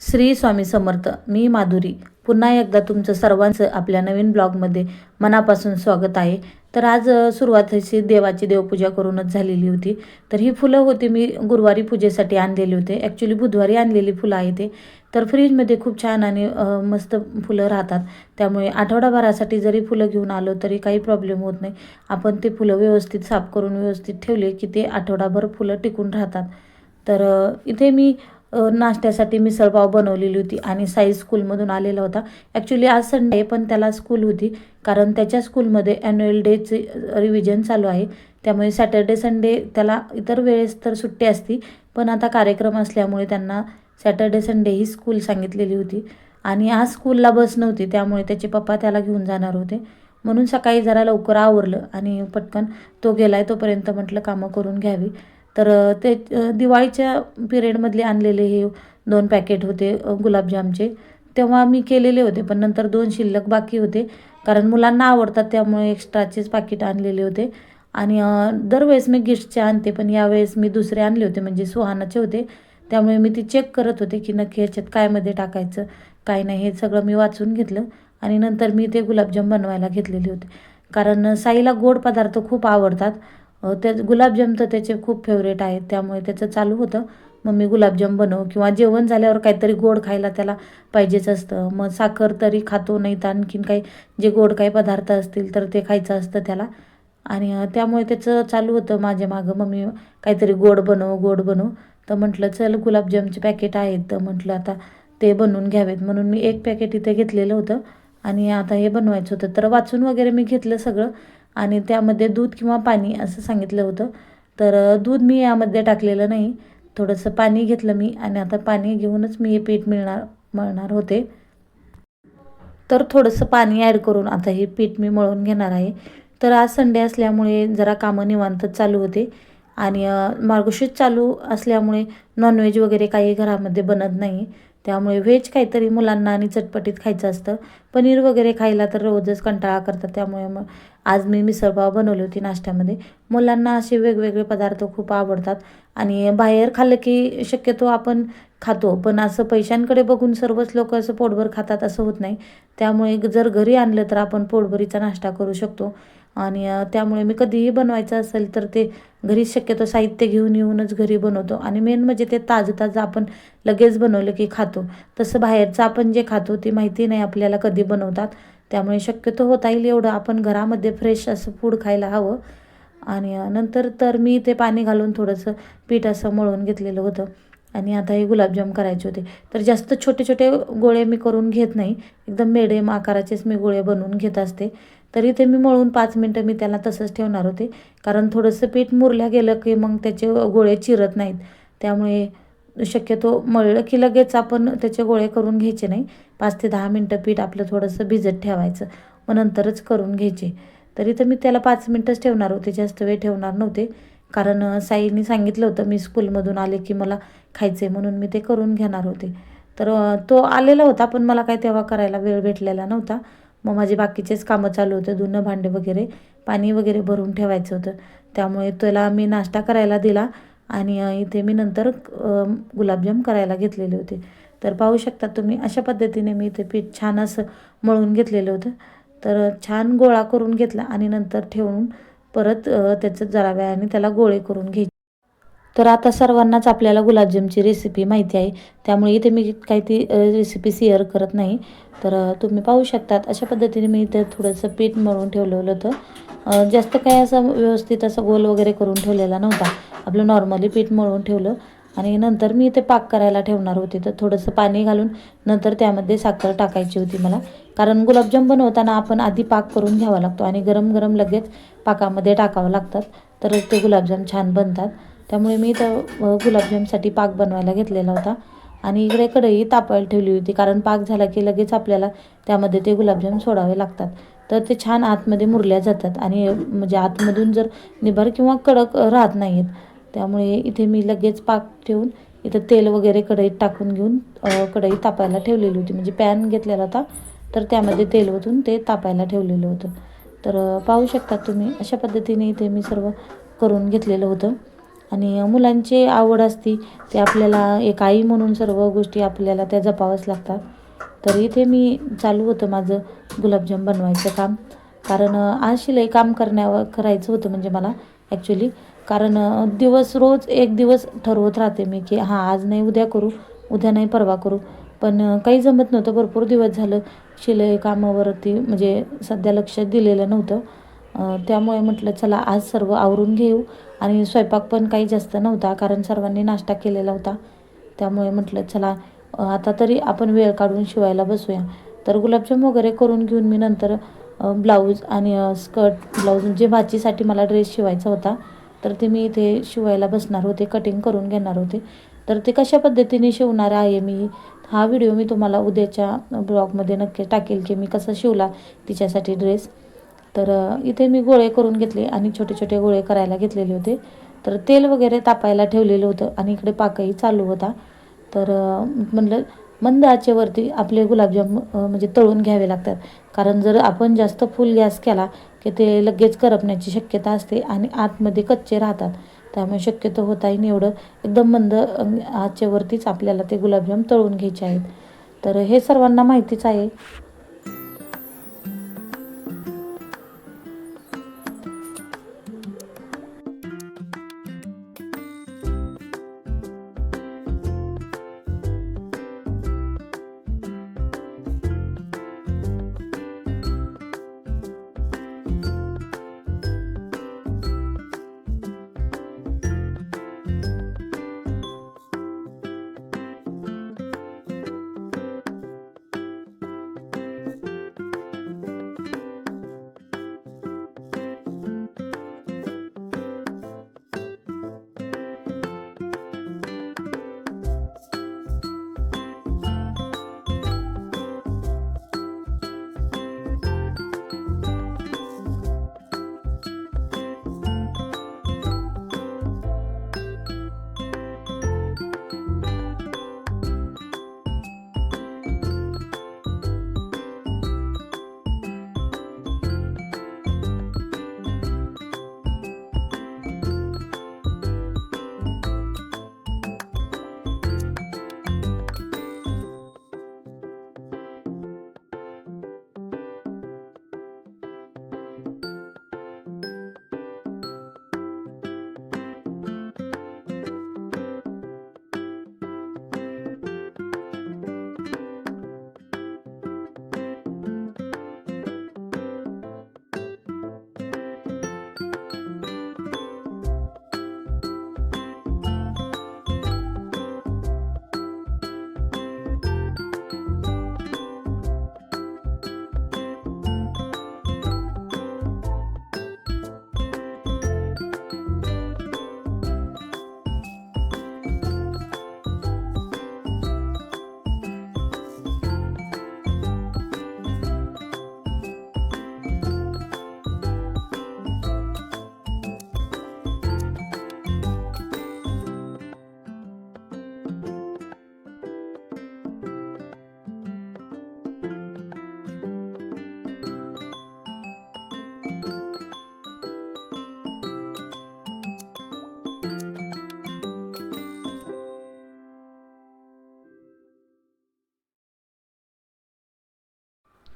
श्री स्वामी समर्थ. मी माधुरी पुन्हा एकदा तुमचं सर्वांचं आपल्या नवीन ब्लॉगमध्ये मनापासून स्वागत आहे. तर आज सुरुवात अशी देवाची देवपूजा करूनच झालेली होती. तर ही फुलं होती मी गुरुवारी पूजेसाठी आणलेली होते. ॲक्च्युली बुधवारी आणलेली फुलं आहे ते. तर फ्रीजमध्ये खूप छान आणि मस्त फुलं राहतात. त्यामुळे आठवडाभरासाठी जरी फुलं घेऊन आलो तरी काही प्रॉब्लेम होत नाही. आपण ते फुलं व्यवस्थित साफ करून व्यवस्थित ठेवले की ते आठवडाभर फुलं टिकून राहतात. तर इथे मी नाश्त्यासाठी मिसळपाव बनवलेली होती आणि साई स्कूलमधून आलेला होता. ॲक्च्युली आज संडे पण त्याला स्कूल होती, कारण त्याच्या स्कूलमध्ये ॲन्युअल डेचे रिव्हिजन चालू आहे. त्यामुळे सॅटर्डे संडे त्याला इतर वेळेस तर सुट्टी असती, पण आता कार्यक्रम असल्यामुळे त्यांना सॅटर्डे संडे ही स्कूल सांगितलेली होती. आणि आज स्कूलला बस नव्हती, त्यामुळे त्याचे पप्पा त्याला घेऊन जाणार होते. म्हणून सकाळी जरा लवकर आवरलं आणि पटकन तो गेलाय तोपर्यंत म्हटलं कामं करून घ्यावी. तर ते दिवाळीच्या पिरियडमधले आणलेले हे 2 पॅकेट होते गुलाबजामचे. तेव्हा मी केलेले होते, पण नंतर 2 शिल्लक बाकी होते, कारण मुलांना आवडतात त्यामुळे एक्स्ट्राचेच पाकिट आणलेले होते. आणि दरवेळेस मी गिफ्टचे आणते, पण यावेळेस मी दुसरे आणले होते, म्हणजे सुहानाचे होते. त्यामुळे मी ती चेक करत होते की नक्की ह्याच्यात कायमध्ये टाकायचं काय नाही, हे सगळं मी वाचून घेतलं. आणि नंतर मी ते गुलाबजाम बनवायला घेतलेले होते, कारण साईला गोड पदार्थ खूप आवडतात. त्या गुलाबजाम तर त्याचे खूप फेवरेट आहेत. त्यामुळे त्याचं चालू होतं, मम्मी गुलाबजाम बनव, किंवा जेवण झाल्यावर काहीतरी गोड खायला त्याला पाहिजेच असतं. मग साखर तरी खातो, नाही तर आणखीन काही जे गोड काही पदार्थ असतील तर ते खायचं असतं त्याला. आणि त्यामुळे त्याचं चालू होतं माझ्या मागं, मम्मी काहीतरी गोड बनव गोड बनव. तर म्हटलं चल गुलाबजामचे पॅकेट आहेत, तर म्हटलं आता ते बनवून घ्यावेत, म्हणून मी 1 पॅकेट इथे घेतलेलं होतं. आणि आता हे बनवायचं होतं, तर वाचून वगैरे मी घेतलं सगळं. आणि त्यामध्ये दूध किंवा पाणी असं सांगितलं होतं. तर दूध मी यामध्ये टाकलेलं नाही, थोडंसं पाणी घेतलं मी. आणि आता पाणी घेऊनच मी हे पीठ मळणार होते. तर थोडंसं पाणी ॲड करून आता हे पीठ मी मळून घेणार आहे. तर आज संडे असल्यामुळे जरा कामं निवांतच चालू होते. आणि मार्गशीर्ष चालू असल्यामुळे नॉनव्हेज वगैरे काही घरामध्ये बनत नाही. त्यामुळे व्हेज काहीतरी मुलांना आणि चटपटीत खायचं असतं. पनीर वगैरे खायला तर रोजच कंटाळा करतात, त्यामुळे मग आज मी मिसळपाव बनवली होती नाश्त्यामध्ये. मुलांना असे वेगवेगळे पदार्थ खूप आवडतात. आणि बाहेर खाल्लं की शक्यतो आपण खातो, पण असं पैशांकडे बघून सर्वच लोक असं पोटभर खातात असं होत नाही. त्यामुळे जर घरी आणलं तर आपण पोटभरीचा नाश्ता करू शकतो. आणि त्यामुळे मी कधीही बनवायचं असेल तर ते घरी शक्यतो साहित्य घेऊन येऊनच घरी बनवतो. आणि मेन म्हणजे ते ताजं आपण लगेच बनवलं की खातो. तसं बाहेरचं आपण जे खातो ते माहिती नाही आपल्याला कधी बनवतात. त्यामुळे शक्यतो होता येईल एवढं आपण घरामध्ये फ्रेश असं फूड खायला हवं. आणि नंतर तर मी ते पाणी घालून थोडंसं पीठ असं मळून घेतलेलं होतं. आणि आता हे गुलाबजाम करायचे होते. तर जास्त छोटे छोटे गोळे मी करून घेत नाही, एकदम मिडियम आकाराचेच मी गोळे बनवून घेत असते. तरी ते मी मळून 5 मिनटं मी त्याला तसंच ठेवणार होते, कारण थोडंसं पीठ मुरल्या गेलं की मग त्याचे गोळे चिरत नाहीत. त्यामुळे शक्यतो मळलं की लगेच आपण त्याचे गोळे करून घ्यायचे नाही. 5 ते 10 मिनटं पीठ आपलं थोडंसं भिजत ठेवायचं, मग नंतरच करून घ्यायचे. तरी तर मी त्याला 5 मिनटंच ठेवणार होते, जास्त वेळ ठेवणार नव्हते. कारण साईनी सांगितलं होतं मी स्कूलमधून आले की मला खायचे, म्हणून मी ते करून घेणार होते. तर तो आलेला होता, पण मला काही तेव्हा करायला वेळ भेटलेला नव्हता. मग माझे बाकीचेच कामं चालू होते, धुणं भांडे वगैरे, पाणी वगैरे भरून ठेवायचं होतं. त्यामुळे त्याला मी नाश्ता करायला दिला. आणि इथे मी नंतर गुलाबजाम करायला घेतलेले होते. तर पाहू शकता तुम्ही, अशा पद्धतीने मी इथे पीठ छान असं मळून घेतलेलं होतं. तर छान गोळा करून घेतला आणि नंतर ठेवून परत त्याचं जरा वेळाने त्याला गोळे करून घ्यायचे. तर आता सर्वांनाच आपल्याला गुलाबजामची रेसिपी माहिती आहे, त्यामुळे इथे मी काही ती रेसिपी शेअर करत नाही. तर तुम्ही पाहू शकतात अशा पद्धतीने मी इथे थोडंसं पीठ मळून ठेवलेलं होतं. जास्त काही असं व्यवस्थित असं गोल वगैरे करून ठेवलेला नव्हता, आपलं नॉर्मली पीठ मळून ठेवलं. आणि नंतर मी इथे पाक करायला ठेवणार होते. तर थोडंसं पाणी घालून नंतर त्यामध्ये साखर टाकायची होती मला, कारण गुलाबजाम बनवताना आपण आधी पाक करून घ्यावा लागतो आणि गरम गरम लगेच पाकामध्ये टाकावं लागतात, तर ते गुलाबजाम छान बनतात. त्यामुळे मी इथं गुलाबजामसाठी पाक बनवायला घेतलेला होता. आणि इकडे कढई तापायला ठेवली होती, कारण पाक झाला की लगेच आपल्याला त्यामध्ये ते गुलाबजाम सोडावे लागतात. तर ते छान आतमध्ये मुरल्या जातात आणि म्हणजे आतमधून जर निबर किंवा कडक राहत नाही आहेत. त्यामुळे इथे मी लगेच पाक ठेवून इथं तेल वगैरे कढईत टाकून घेऊन कढई तापायला ठेवलेली होती, म्हणजे पॅन घेतलेला होता, तर त्यामध्ये तेल ओतून ते तापायला ठेवलेलं होतं. तर पाहू शकता तुम्ही, अशा पद्धतीने इथे मी सर्व करून घेतलेलं होतं. आणि मुलांची आवड असती ते आपल्याला एक आई म्हणून सर्व गोष्टी आपल्याला त्या जपाव्याच लागतात. तर इथे मी चालू होतं माझं गुलाबजाम बनवायचं काम. कारण आज शिलाई काम करायचं होतं म्हणजे मला ॲक्च्युली. कारण दिवस रोज एक दिवस ठरवत राहते मी की हां आज नाही उद्या करू, उद्या नाही परवा करू. पण काही जमत नव्हतं. भरपूर दिवस झालं शिलाई कामावरती म्हणजे सध्या लक्ष दिलेलं नव्हतं. त्यामुळे म्हटलं चला आज सर्व आवरून घेऊ. आणि स्वयंपाक पण काही जास्त नव्हता कारण सर्वांनी नाश्ता केलेला होता. त्यामुळे म्हटलं चला आता तरी आपण वेळ काढून शिवायला बसूया. तर गुलाबजाम वगैरे करून घेऊन मी नंतर ब्लाऊज आणि स्कर्ट ब्लाऊज जे भाचीसाठी मला ड्रेस शिवायचा होता तर ते मी इथे शिवायला बसणार होते, कटिंग करून घेणार होते. तर ते कशा पद्धतीने शिवणार आहे मी हा व्हिडिओ मी तुम्हाला उद्याच्या ब्लॉगमध्ये नक्की टाकेल की मी कसा शिवला तिच्यासाठी ड्रेस. तर इथे मी गोळे करून घेतले आणि छोटे छोटे गोळे करायला घेतलेले होते. तर तेल वगैरे तापायला ठेवलेलं होतं आणि इकडे पाकही चालू होता. तर म्हटलं मंद आचेवरती आपले गुलाबजाम म्हणजे तळून घ्यावे लागतात. कारण जर आपण जास्त फुल गॅस केला की ते लगेच करपण्याची शक्यता असते आणि आतमध्ये कच्चे राहतात. त्यामुळे शक्यतो होता येईल एवढं एकदम मंद आचेवरतीच आपल्याला ते गुलाबजाम तळून घ्यायचे आहेत. तर हे सर्वांना माहितीच आहे.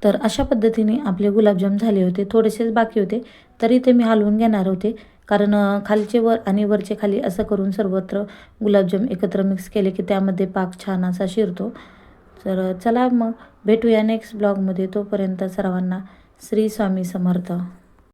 तर अशा पद्धतीने आपले गुलाबजाम झाले होते. थोडेसेच बाकी होते तरी ते मी हलवून घेणार होते. कारण खालचे वर आणि वरचे खाली असं करून सर्वत्र गुलाबजाम एकत्र मिक्स केले की त्यामध्ये पाक छान असा शिरतो. तर चला मग भेटूया नेक्स्ट ब्लॉगमध्ये. तोपर्यंत सर्वांना श्री स्वामी समर्थ.